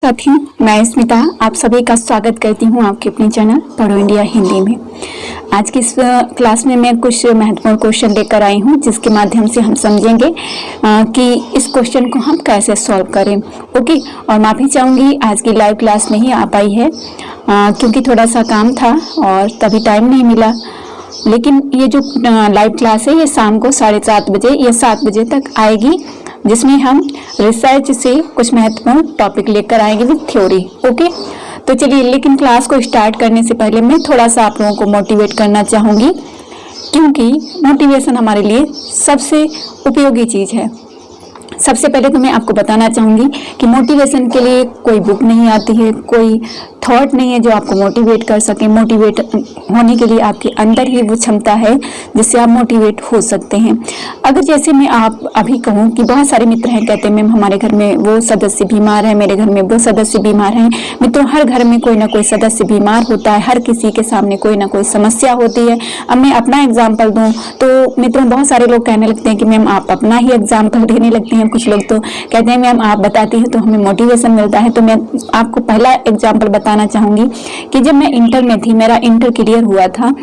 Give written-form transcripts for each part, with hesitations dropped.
साथियों, मैं स्मिता आप सभी का स्वागत करती हूं आपके अपने चैनल पढ़ो इंडिया हिंदी में। आज की इस क्लास में मैं कुछ महत्वपूर्ण क्वेश्चन लेकर आई हूं जिसके माध्यम से हम समझेंगे कि इस क्वेश्चन को हम कैसे सॉल्व करें। ओके, और माफ़ी चाहूँगी आज की लाइव क्लास नहीं आ पाई है क्योंकि थोड़ा सा काम था और तभी टाइम नहीं मिला। लेकिन ये जो लाइव क्लास है ये शाम को 7:30 बजे या 7 बजे तक आएगी, जिसमें हम रिसर्च से कुछ महत्वपूर्ण टॉपिक लेकर आएंगे विद थ्योरी। ओके, तो चलिए, लेकिन क्लास को स्टार्ट करने से पहले मैं थोड़ा सा आप लोगों को मोटिवेट करना चाहूँगी, क्योंकि मोटिवेशन हमारे लिए सबसे उपयोगी चीज़ है। सबसे पहले तो मैं आपको बताना चाहूँगी कि मोटिवेशन के लिए कोई बुक नहीं आती है, कोई थॉट नहीं है जो आपको मोटिवेट कर सके। मोटिवेट होने के लिए आपके अंदर ही वो क्षमता है जिससे आप मोटिवेट हो सकते हैं। अगर जैसे मैं आप अभी कहूँ कि बहुत सारे मित्र हैं, कहते हैं मैम हमारे घर में वो सदस्य बीमार है, मेरे घर में वो सदस्य बीमार है। मित्रों, हर घर में कोई ना कोई सदस्य बीमार होता है, हर किसी के सामने कोई ना कोई समस्या होती है। अब मैं अपना एग्जाम्पल दूँ तो मित्रों, बहुत सारे लोग कहने लगते हैं कि मैम आप अपना ही एग्जाम्पल देने लगते हैं। कुछ लोग तो कहते हैं मैम आप बताती हैं तो हमें मोटिवेशन मिलता है। तो मैं आपको पहला एग्जाम्पल बताना चाहूँगी कि जब मैं इंटर में थी, मेरा इंटर क्लियर हुआ था,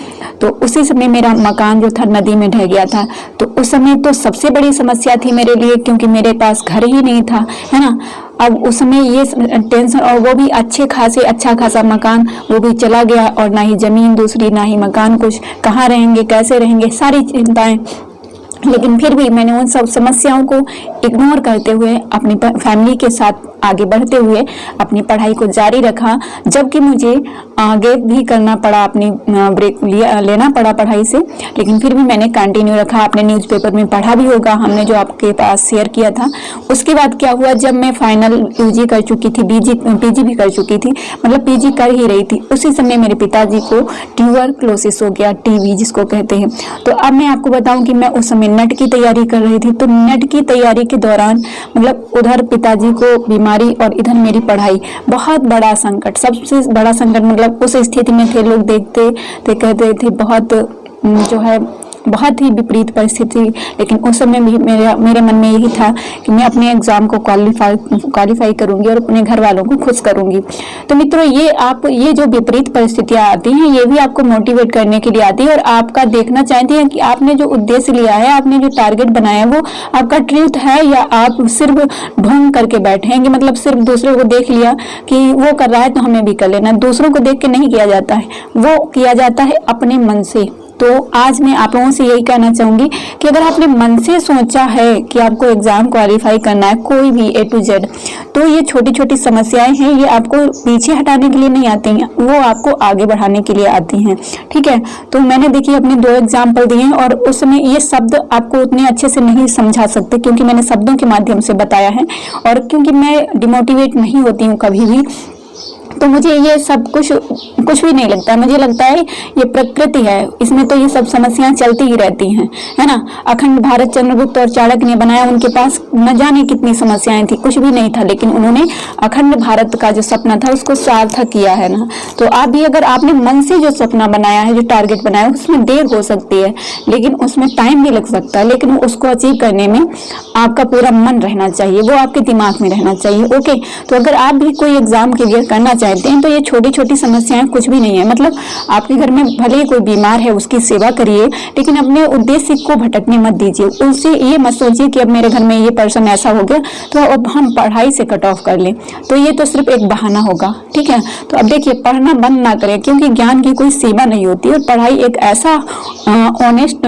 तो उसी समय मेरा मकान जो था नदी में ढह गया था। तो उस समय तो सबसे बड़ी समस्या थी मेरे लिए, क्योंकि मेरे पास घर ही नहीं था, है ना। अब उस समय ये टेंशन, और वो भी अच्छा खासा मकान वो भी चला गया, और ना ही जमीन दूसरी ना ही मकान, कुछ कहाँ रहेंगे कैसे रहेंगे, सारी चिंताएं। लेकिन फिर भी मैंने उन सब समस्याओं को इग्नोर करते हुए अपनी फैमिली के साथ आगे बढ़ते हुए अपनी पढ़ाई को जारी रखा। जबकि मुझे आगे भी करना पड़ा, अपनी ब्रेक लेना पड़ा पढ़ाई से, लेकिन फिर भी मैंने कंटिन्यू रखा। आपने न्यूज़पेपर में पढ़ा भी होगा, हमने जो आपके पास शेयर किया था। उसके बाद क्या हुआ, जब मैं फाइनल यूजी कर चुकी थी, पीजी भी कर चुकी थी, मतलब पीजी कर ही रही थी, उसी समय मेरे पिताजी को ट्यूबरक्लोसिस हो गया, टीबी जिसको कहते हैं। तो अब मैं आपको बताऊं कि मैं उस समय नेट की तैयारी कर रही थी। तो नेट की तैयारी के दौरान मतलब उधर पिताजी को बीमारी और इधर मेरी पढ़ाई, बहुत बड़ा संकट, सबसे बड़ा संकट। मतलब उस स्थिति में थे, लोग देखते थे, कहते थे बहुत जो है बहुत ही विपरीत परिस्थिति। लेकिन उस समय भी मेरे मन में यही था कि मैं अपने एग्जाम को क्वालिफाई करूंगी और अपने घर वालों को खुश करूंगी। तो मित्रों, ये जो विपरीत परिस्थितियां आती हैं, ये भी आपको मोटिवेट करने के लिए आती है और आपका देखना चाहती है कि आपने जो उद्देश्य लिया है, आपने जो टारगेट बनाया है, वो आपका ट्रूथ है या आप सिर्फ ढोंग करके बैठे हैं कि मतलब सिर्फ दूसरे को देख लिया कि वो कर रहा है तो हमें भी कर लेना। दूसरों को देख के नहीं किया जाता है, वो किया जाता है अपने मन से। तो आज मैं आप लोगों से यही कहना चाहूँगी कि अगर आपने मन से सोचा है कि आपको एग्जाम क्वालिफाई करना है, कोई भी A to Z, तो ये छोटी छोटी समस्याएं हैं, ये आपको पीछे हटाने के लिए नहीं आती हैं, वो आपको आगे बढ़ाने के लिए आती हैं। ठीक है, तो मैंने देखिए अपने 2 एग्जाम्पल दिए हैं और उस समय ये शब्द आपको उतने अच्छे से नहीं समझा सकते, क्योंकि मैंने शब्दों के माध्यम से बताया है, और क्योंकि मैं डिमोटिवेट नहीं होती हूँ कभी भी, तो मुझे ये सब कुछ भी नहीं लगता है। मुझे लगता है ये प्रकृति है, इसमें तो ये सब समस्याएं चलती ही रहती हैं, है ना। अखंड भारत चंद्रगुप्त और चाणक्य ने बनाया, उनके पास न जाने कितनी समस्याएं थी, कुछ भी नहीं था, लेकिन उन्होंने अखंड भारत का जो सपना था उसको सार्थक किया है ना। तो आप भी अगर आपने मन से जो सपना बनाया है, जो टारगेट बनाया है, उसमें देर हो सकती है, लेकिन उसमें टाइम भी लग सकता है, लेकिन उसको अचीव करने में आपका पूरा मन रहना चाहिए, वो आपके दिमाग में रहना चाहिए। ओके, तो अगर आप भी कोई एग्जाम क्लियर करना चाहते हैं तो ये छोटी छोटी समस्याएं कुछ भी नहीं है। मतलब आपके घर में भले ही कोई बीमार है, उसकी सेवा करिए, लेकिन अपने उद्देश्य को भटकने मत दीजिए। उससे ये मत सोचिए कि अब मेरे घर में ये पर्सन ऐसा हो गया तो अब हम पढ़ाई से कट ऑफ कर लें, तो ये तो सिर्फ एक बहाना होगा। ठीक है, तो अब देखिए, पढ़ना बंद ना करें, क्योंकि ज्ञान की कोई सीमा नहीं होती, और पढ़ाई एक ऐसा ऑनेस्ट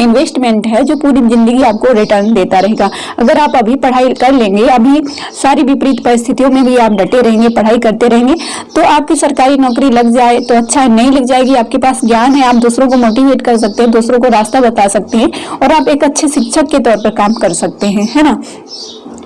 इन्वेस्टमेंट है जो पूरी जिंदगी आपको रिटर्न देता रहेगा। अगर आप अभी पढ़ाई कर लेंगे, अभी सारी विपरीत परिस्थितियों में भी आप डटे रहेंगे, पढ़ाई करते रहेंगे, तो आपकी सरकारी नौकरी लग जाए तो अच्छा है, नहीं लग जाएगी, आपके पास ज्ञान है, आप दूसरों को मोटिवेट कर सकते हैं, दूसरों को रास्ता बता सकते हैं, और आप एक अच्छे शिक्षक के तौर पर काम कर सकते हैं, है ना,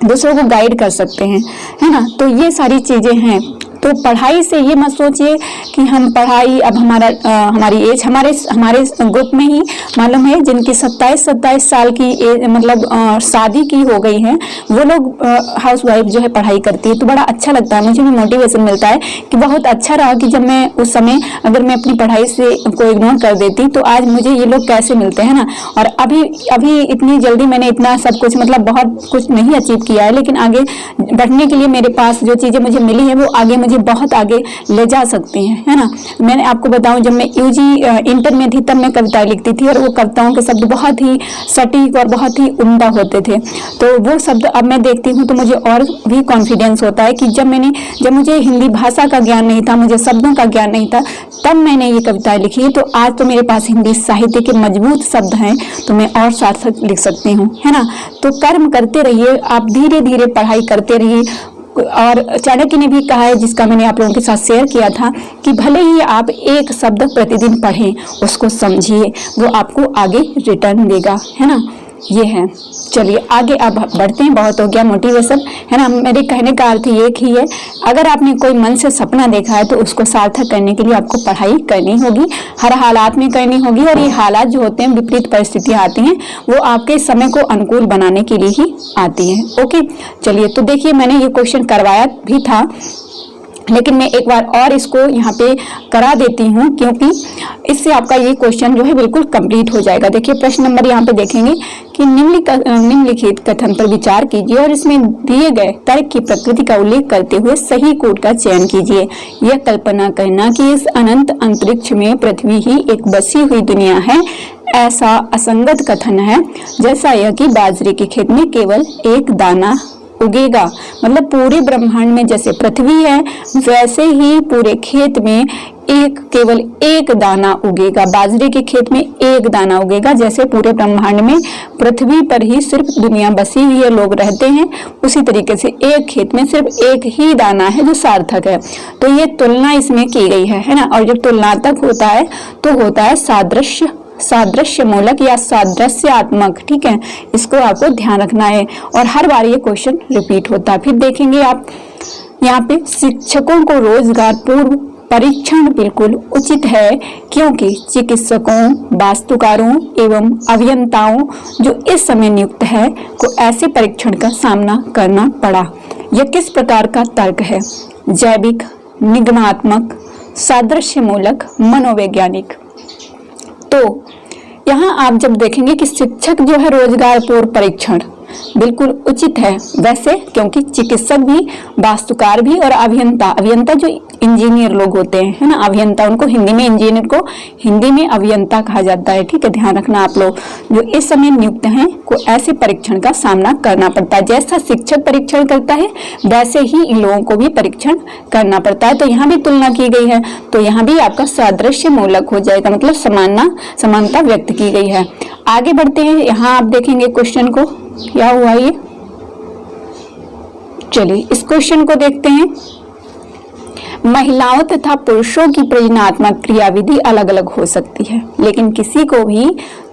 दूसरों को गाइड कर सकते हैं, है ना। तो ये सारी चीजें हैं। तो पढ़ाई से ये मत सोचिए कि हम पढ़ाई अब हमारी एज हमारे ग्रुप में ही मालूम है जिनकी 27 साल की मतलब शादी की हो गई है, वो लोग हाउस वाइफ जो है पढ़ाई करती है। तो बड़ा अच्छा लगता है, मुझे भी मोटिवेशन मिलता है कि बहुत अच्छा रहा कि जब मैं उस समय अगर मैं अपनी पढ़ाई से को इग्नोर कर देती तो आज मुझे ये लोग कैसे मिलते हैं ना। और अभी इतनी जल्दी मैंने इतना सब कुछ मतलब बहुत कुछ नहीं अचीव किया है, लेकिन आगे बढ़ने के लिए मेरे पास जो चीज़ें मुझे मिली है वो आगे मुझे बहुत आगे ले जा सकती हैं, है ना। मैंने आपको बताऊं जब मैं यूजी इंटर में थी तब मैं कविताएं लिखती थी और वो कविताओं के शब्द बहुत ही सटीक और बहुत ही उम्दा होते थे। तो वो शब्द अब मैं देखती हूँ तो मुझे और भी कॉन्फिडेंस होता है कि जब मुझे हिंदी भाषा का ज्ञान नहीं था, मुझे शब्दों का ज्ञान नहीं था, तब मैंने ये कविताएं लिखी। तो आज तो मेरे पास हिंदी साहित्य के मजबूत शब्द हैं तो मैं और सार्थक लिख सकती हूँ, है ना। तो कर्म करते रहिए, आप धीरे धीरे पढ़ाई करते रहिए। और चाणक्य ने भी कहा है, जिसका मैंने आप लोगों के साथ शेयर किया था, कि भले ही आप एक शब्द प्रतिदिन पढ़ें, उसको समझिए, वो आपको आगे रिटर्न देगा, है ना। ये है। चलिए आगे अब बढ़ते हैं, बहुत हो गया मोटिवेशन, है ना। मेरे कहने का अर्थ एक ही है, अगर आपने कोई मन से सपना देखा है तो उसको सार्थक करने के लिए आपको पढ़ाई करनी होगी, हर हालात में करनी होगी। और ये हालात जो होते हैं, विपरीत परिस्थितियां आती हैं, वो आपके समय को अनुकूल बनाने के लिए ही आती हैं। ओके, चलिए तो देखिए मैंने ये क्वेश्चन करवाया भी था, लेकिन मैं एक बार और इसको यहाँ पे करा देती हूँ, क्योंकि इससे आपका ये क्वेश्चन जो है बिल्कुल कंप्लीट हो जाएगा। देखिए प्रश्न नंबर यहाँ पे देखेंगे कि निम्नलिखित कथन पर विचार कीजिए और इसमें दिए गए तर्क की प्रकृति का उल्लेख करते हुए सही कोड का चयन कीजिए। यह कल्पना करना कि इस अनंत अंतरिक्ष में पृथ्वी ही एक बसी हुई दुनिया है, ऐसा असंगत कथन है, जैसा यह कि बाजरे के खेत में केवल एक दाना उगेगा। मतलब पूरे ब्रह्मांड में जैसे पृथ्वी है, वैसे ही पूरे खेत में केवल एक दाना उगेगा। बाजरे के खेत में एक दाना उगेगा, जैसे पूरे ब्रह्मांड में पृथ्वी पर ही सिर्फ दुनिया बसी हुई है, लोग रहते हैं, उसी तरीके से एक खेत में सिर्फ एक ही दाना है जो सार्थक है। तो ये तुलना इसमें की गई है ना। और जब तुलनात्मक होता है तो होता है सादृश्य मूलक या सादृश्यात्मक, ठीक है, इसको आपको ध्यान रखना है। और हर बार ये क्वेश्चन रिपीट होता है। फिर देखेंगे आप यहाँ पे, शिक्षकों को रोजगार पूर्व परीक्षण बिल्कुल उचित है, क्योंकि चिकित्सकों, वास्तुकारों एवं अभियंताओं जो इस समय नियुक्त है को ऐसे परीक्षण का सामना करना पड़ा। यह किस प्रकार का तर्क है? जैविक, निगमात्मक, सादृश्यमूलक, मनोवैज्ञानिक। तो यहाँ आप जब देखेंगे कि शिक्षक जो है रोजगार पूर्व परीक्षण बिल्कुल उचित है, वैसे क्योंकि चिकित्सक भी, वास्तुकार भी और अभियंता जो इंजीनियर लोग होते हैं, है ना, अभियंता, उनको हिंदी में इंजीनियर को हिंदी में अभियंता कहा जाता है, ठीक है, ध्यान रखना आप लोग, जो इस समय नियुक्त हैं को ऐसे परीक्षण का सामना करना पड़ता है। जैसा शिक्षक परीक्षण करता है वैसे ही इन लोगों को भी परीक्षण करना पड़ता है। तो यहाँ भी तुलना की गई है, तो यहाँ भी आपका सादृश्य मूलक हो जाएगा, मतलब समानता व्यक्त की गई है। आगे बढ़ते हैं, यहाँ आप देखेंगे क्वेश्चन को, क्या हुआ ये, चलिए इस क्वेश्चन को देखते हैं। महिलाओं तथा पुरुषों की प्रजननात्मक क्रियाविधि अलग अलग हो सकती है, लेकिन किसी को भी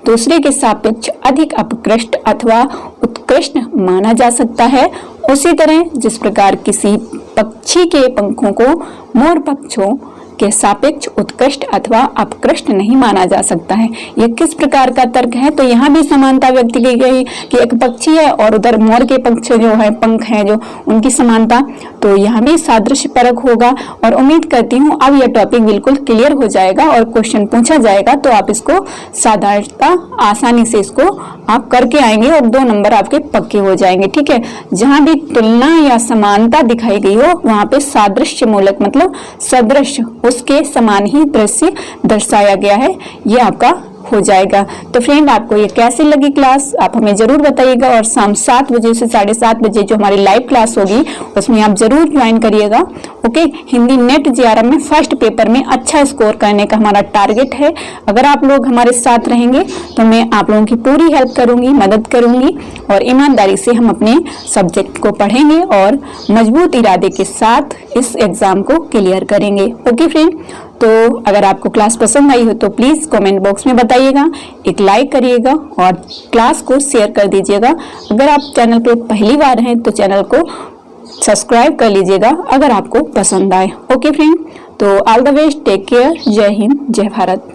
दूसरे के सापेक्ष अधिक अपकृष्ट अथवा उत्कृष्ट माना जा सकता है। उसी तरह जिस प्रकार किसी पक्षी के पंखों को मोर पक्षों के सापेक्ष उत्कृष्ट अथवा अपकृष्ट नहीं माना जा सकता है। यह किस प्रकार का तर्क है? तो यहाँ भी समानता व्यक्त की गई कि एक पक्षी है और उधर मोर के पंख जो है, पंख हैं जो, उनकी समानता, तो यहाँ भी सादृश्य परक होगा। और उम्मीद करती हूँ अब यह टॉपिक बिल्कुल क्लियर हो जाएगा और क्वेश्चन पूछा जाएगा तो आप इसको साधारणता आसानी से इसको आप करके आएंगे और 2 नंबर आपके पक्के हो जाएंगे, ठीक है। जहाँ भी तुलना या समानता दिखाई गई हो वहां पे सादृश्य मूलक मतलब सदृश, उसके समान ही दृश्य दर्शाया गया है, ये आपका हो जाएगा। तो फ्रेंड आपको ये कैसी लगी क्लास आप हमें जरूर बताइएगा। और शाम 7 बजे से 7:30 बजे जो हमारी लाइव क्लास होगी उसमें आप जरूर ज्वाइन करिएगा। ओके, हिंदी नेट जेआरएफ में फर्स्ट पेपर में अच्छा स्कोर करने का हमारा टारगेट है। अगर आप लोग हमारे साथ रहेंगे तो मैं आप लोगों की पूरी हेल्प करूंगी, मदद करूंगी और ईमानदारी से हम अपने सब्जेक्ट को पढ़ेंगे और मजबूत इरादे के साथ इस एग्जाम को क्लियर करेंगे। ओके फ्रेंड, तो अगर आपको क्लास पसंद आई हो तो प्लीज़ कमेंट बॉक्स में बताइएगा, एक लाइक करिएगा और क्लास को शेयर कर दीजिएगा। अगर आप चैनल पे पहली बार हैं तो चैनल को सब्सक्राइब कर लीजिएगा अगर आपको पसंद आए। ओके फ्रेंड, तो all the best, take care, जय हिंद, जय भारत।